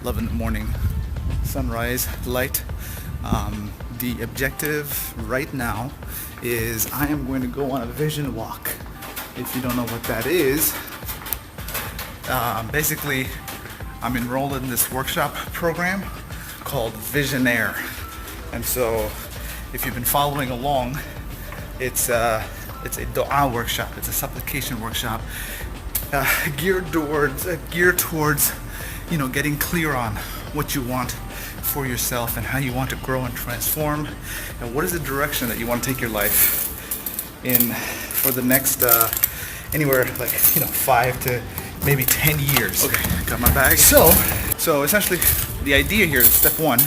love in the morning sunrise light. The objective right now is I am going to go on a vision walk. If you don't know what that is, basically I'm enrolled in this workshop program called Visionaire. And so if you've been following along, it's a dua workshop. It's a supplication workshop geared towards getting clear on what you want for yourself and how you want to grow and transform, and what is the direction that you want to take your life in for the next anywhere 5 to maybe 10 years. Okay, got my bag. So essentially the idea here, step one,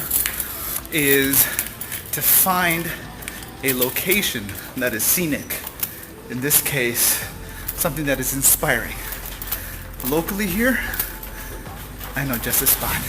is to find a location that is scenic. In this case, something that is inspiring. Locally here, I know just a spot.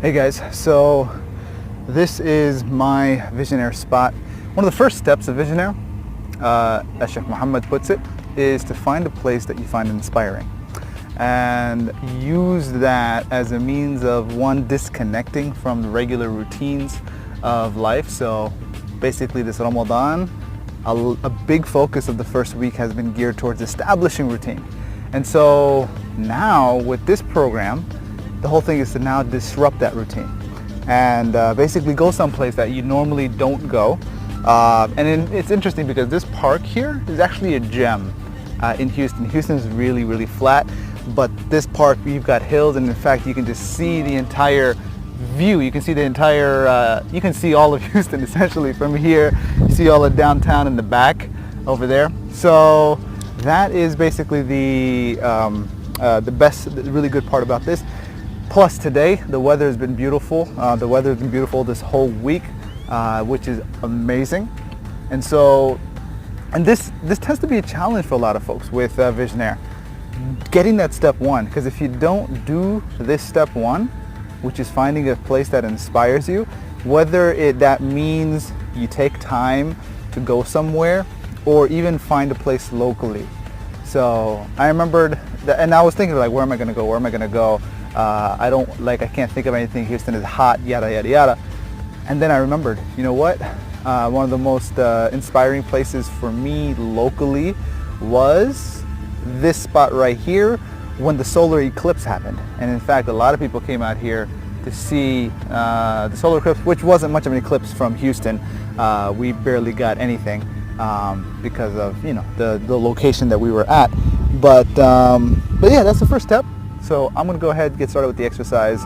Hey guys, so this is my Visionaire spot. One of the first steps of Visionaire, as Sheikh Muhammad puts it, is to find a place that you find inspiring and use that as a means of, one, disconnecting from the regular routines of life. So basically this Ramadan, a big focus of the first week has been geared towards establishing routine. And so now with this program, the whole thing is to now disrupt that routine and basically go someplace that you normally don't go. It's interesting because this park here is actually a gem in Houston. Houston is really, really flat, but this park, you've got hills, and in fact you can just see the entire view. You can see the entire, you can see all of Houston essentially from here. You see all of downtown in the back over there. So that is basically the really good part about this. Plus today, the weather has been beautiful. The weather has been beautiful this whole week, which is amazing. And so, this tends to be a challenge for a lot of folks with Visionaire. Getting that step one, because if you don't do this step one, which is finding a place that inspires you, whether that means you take time to go somewhere or even find a place locally. So I remembered that, and I was thinking like, where am I going to go? Where am I going to go? I can't think of anything. Houston is hot, yada, yada, yada. And then I remembered, you know what? One of the most inspiring places for me locally was this spot right here when the solar eclipse happened. And in fact, a lot of people came out here to see the solar eclipse, which wasn't much of an eclipse from Houston. We barely got anything because of, the location that we were at. But yeah, that's the first step. So I'm going to go ahead and get started with the exercise.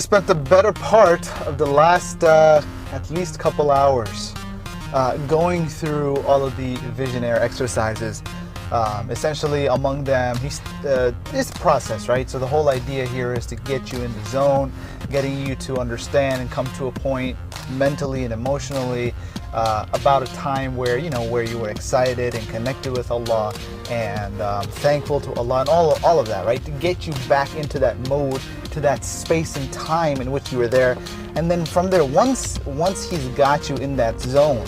Spent the better part of the last at least couple hours going through all of the Visionaire exercises. Essentially among them, it's a process, right? So the whole idea here is to get you in the zone, getting you to understand and come to a point mentally and emotionally about a time where where you were excited and connected with Allah and thankful to Allah and all of that, right? To get you back into that mode, to that space and time in which you were there. And then from there, once He's got you in that zone,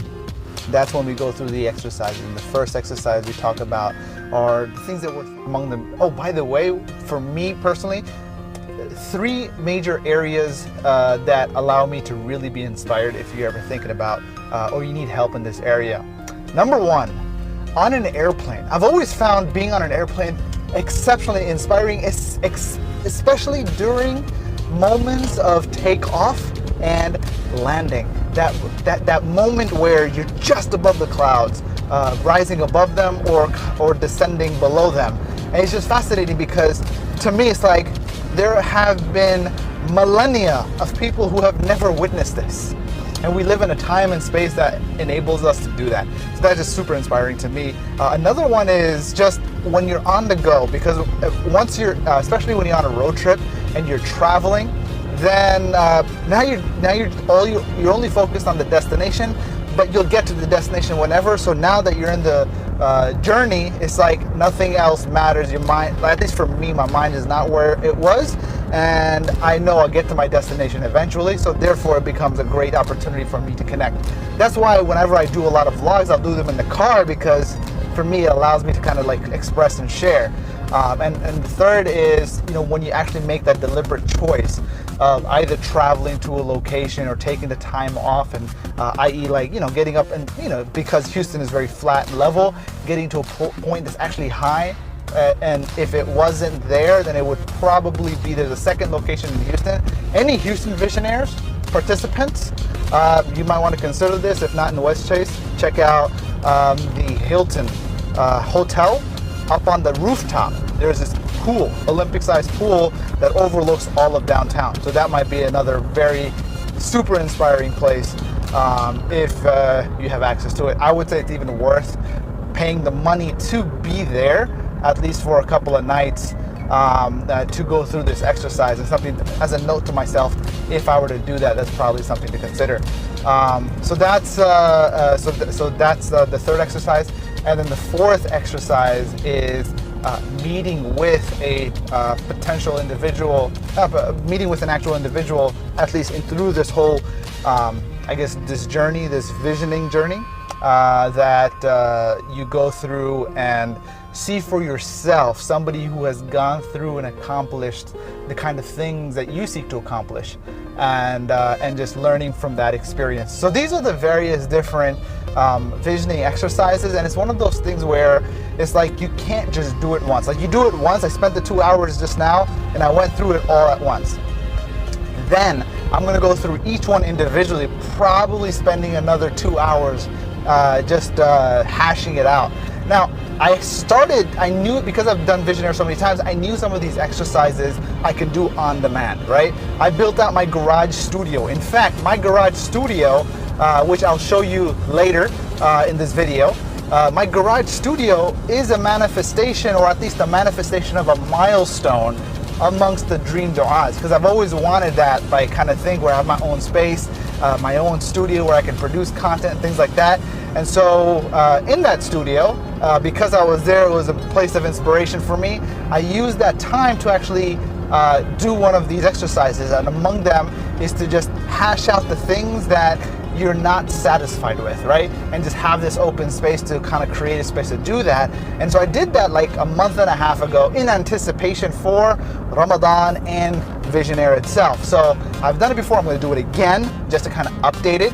that's when we go through the exercises. And the first exercise we talk about are the things that were among them. Oh, by the way, for me personally, 3 major areas that allow me to really be inspired if you're ever thinking about or you need help in this area. Number 1, on an airplane. I've always found being on an airplane exceptionally inspiring, especially during moments of takeoff and landing. That moment where you're just above the clouds, rising above them or descending below them. And it's just fascinating because to me it's like there have been millennia of people who have never witnessed this. And we live in a time and space that enables us to do that. So that's just super inspiring to me. Another one is just when you're on the go, because once you're, especially when you're on a road trip and you're traveling, then now you're only focused on the destination, but you'll get to the destination whenever. So now that you're in the journey, it's like nothing else matters. Your mind, at least for me, my mind is not where it was, and I know I'll get to my destination eventually. So therefore, it becomes a great opportunity for me to connect. That's why whenever I do a lot of vlogs, I'll do them in the car, because for me, it allows me to kind of like express and share. And the third is, when you actually make that deliberate choice of either traveling to a location or taking the time off, and i.e. like, getting up and, because Houston is very flat and level, getting to a point that's actually high. And if it wasn't there, then it would probably be there's a second location in Houston. Any Houston Visionaires participants, you might want to consider this. If not in West Chase, check out the Hilton Hotel. Up on the rooftop, there's this pool, Olympic-sized pool that overlooks all of downtown. So that might be another very super inspiring place if you have access to it. I would say it's even worth paying the money to be there, at least for a couple of nights, to go through this exercise. And something as a note to myself, if I were to do that, that's probably something to consider. So that's the third exercise. And then the fourth exercise is meeting with a potential individual, meeting with an actual individual, at least through this whole, this journey, this visioning journey that you go through and see for yourself somebody who has gone through and accomplished the kind of things that you seek to accomplish, and just learning from that experience. So these are the various different visioning exercises, and it's one of those things where it's like you can't just do it once. Like you do it once. I spent the 2 hours just now and I went through it all at once. Then I'm going to go through each one individually, probably spending another 2 hours just hashing it out. Now, I knew, because I've done Visionaire so many times, I knew some of these exercises I could do on demand, right? I built out my garage studio. In fact, my garage studio, which I'll show you later in this video, my garage studio is a manifestation, or at least a manifestation of a milestone amongst the dream du'as, because I've always wanted that kind of thing where I have my own space, my own studio where I can produce content and things like that. And so in that studio, because I was there, it was a place of inspiration for me. I used that time to actually do one of these exercises, and among them is to just hash out the things that you're not satisfied with, right? And just have this open space to kind of create a space to do that. And so I did that like a month and a half ago in anticipation for Ramadan and Visionaire itself. So I've done it before, I'm going to do it again just to kind of update it.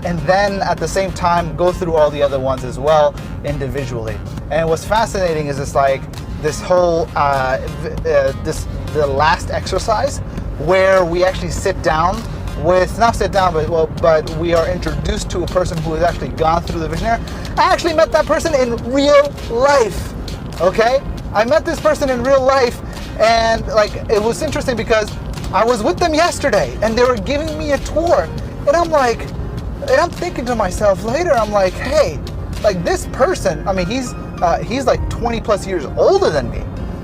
And then at the same time go through all the other ones as well individually. And what's fascinating is it's like this whole the last exercise where we actually sit down with, not sit down, but we are introduced to a person who has actually gone through the Visionaire. I actually met that person in real life. Okay, I met this person in real life, and like it was interesting because I was with them yesterday and they were giving me a tour, and I'm thinking to myself later, I'm like, hey, like this person, I mean, he's like 20 plus years older than me,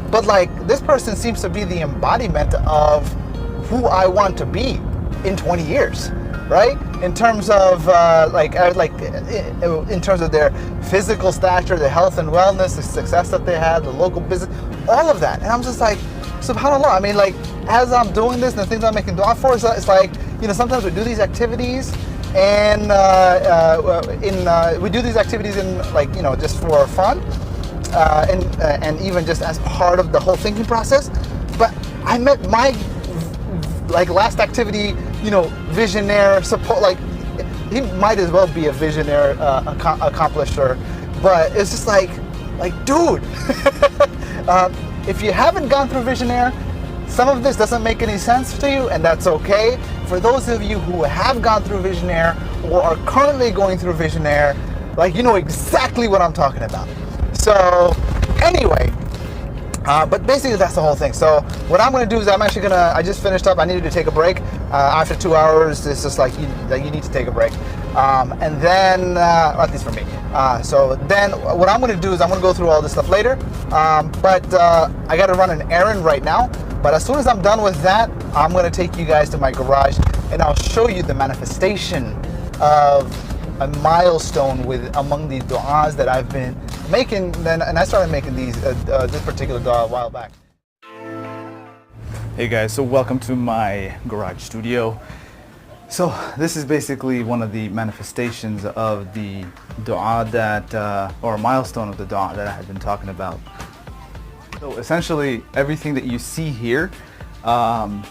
but like this person seems to be the embodiment of who I want to be in 20 years, right? In terms of in terms of their physical stature, their health and wellness, the success that they had, the local business, all of that. And I'm just like, subhanAllah. I mean, like, as I'm doing this and the things I'm making dua for, it's like, you know, sometimes we do these activities and we do these activities in, like, you know, just for fun and even just as part of the whole thinking process. But I met my like last activity, you know, Visionaire support, like he might as well be a Visionaire accomplisher, but it's just like dude, if you haven't gone through Visionaire, some of this doesn't make any sense to you, and that's okay. For those of you who have gone through Visionaire or are currently going through Visionaire, like, you know exactly what I'm talking about. So anyway, but basically that's the whole thing. So what I'm going to do is I just finished up. I needed to take a break. After 2 hours, it's just like you need to take a break. And then, at least for me. So then what I'm going to do is I'm going to go through all this stuff later. But I got to run an errand right now. But as soon as I'm done with that, I'm going to take you guys to my garage and I'll show you the manifestation of a milestone among the du'as that I've been making. And I started making this particular dua a while back. Hey guys, so welcome to my garage studio. So this is basically one of the manifestations of the dua that, or a milestone of the dua that I had been talking about. So essentially everything that you see here,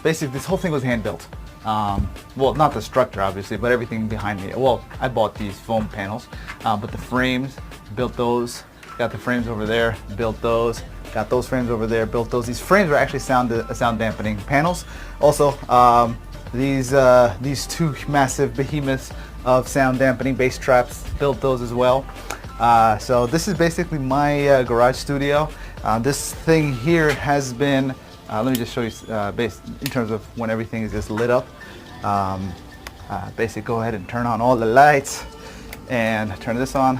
basically this whole thing was hand built. Well, not the structure obviously, but everything behind me. Well, I bought these foam panels, but the frames, built those, got the frames over there, built those, got those frames over there, built those. These frames are actually sound dampening panels. Also, these two massive behemoths of sound dampening bass traps, built those as well. So this is basically my garage studio. This thing here has been, let me just show you in terms of when everything is just lit up. Basically go ahead and turn on all the lights and turn this on,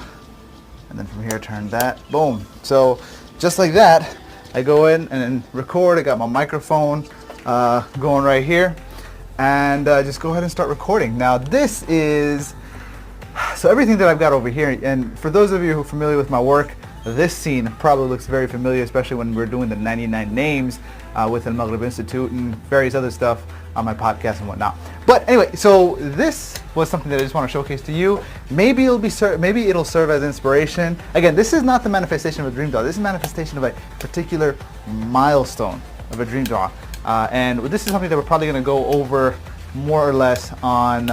and then from here turn that, boom. So just like that, I go in and then record. I got my microphone going right here, and just go ahead and start recording. Now this is, so everything that I've got over here, and for those of you who are familiar with my work, this scene probably looks very familiar, especially when we're doing the 99 names with Al Maghrib Institute and various other stuff on my podcast and whatnot. But anyway, so this was something that I just want to showcase to you. Maybe it'll serve as inspiration. Again, this is not the manifestation of a dream dua. This is a manifestation of a particular milestone of a dream dua. And this is something that we're probably going to go over more or less on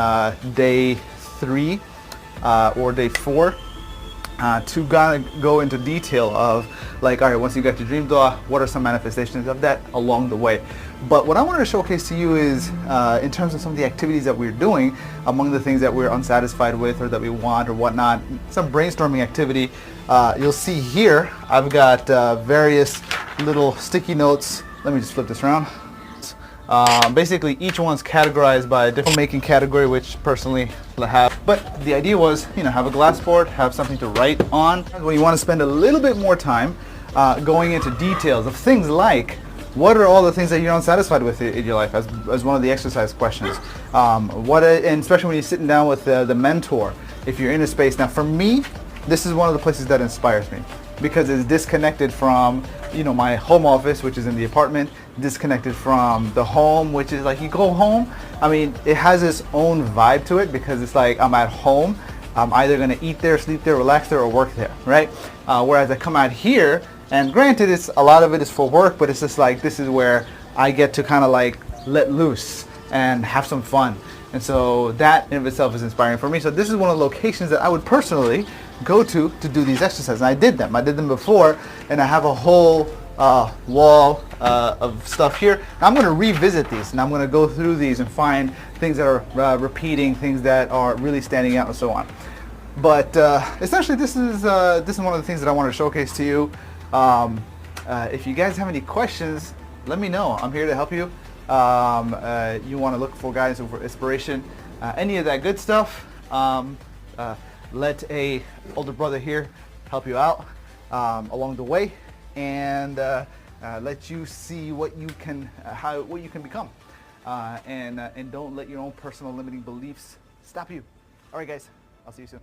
day 3 or day 4. To go into detail of, like, all right, once you get your dream dua, what are some manifestations of that along the way. But what I wanted to showcase to you is, in terms of some of the activities that we're doing, among the things that we're unsatisfied with or that we want or whatnot, some brainstorming activity. You'll see here, I've got various little sticky notes. Let me just flip this around. Basically each one's categorized by a different making category, which personally I have. But the idea was, you know, have a glass board, have something to write on. When you want to spend a little bit more time going into details of things like, what are all the things that you're unsatisfied with in your life, as one of the exercise questions. And especially when you're sitting down with the mentor, if you're in a space. Now for me, this is one of the places that inspires me, because it's disconnected from, you know, my home office, which is in the apartment, disconnected from the home, which is like, you go home, I mean, it has its own vibe to it, because it's like I'm at home, I'm either going to eat there, sleep there, relax there, or work there, right? Whereas I come out here, and granted, it's a lot of it is for work, but it's just like, this is where I get to kind of like let loose and have some fun. And so that in of itself is inspiring for me. So this is one of the locations that I would personally go to do these exercises. And I did them before, and I have a whole wall of stuff here. I'm going to revisit these, and I'm going to go through these and find things that are repeating, things that are really standing out, and so on. But essentially, this is one of the things that I want to showcase to you. If you guys have any questions, let me know. I'm here to help you. You want to look for guidance or for inspiration, any of that good stuff. Let a older brother here help you out along the way, and let you see what you can what you can become, and don't let your own personal limiting beliefs stop you. All right, guys, I'll see you soon.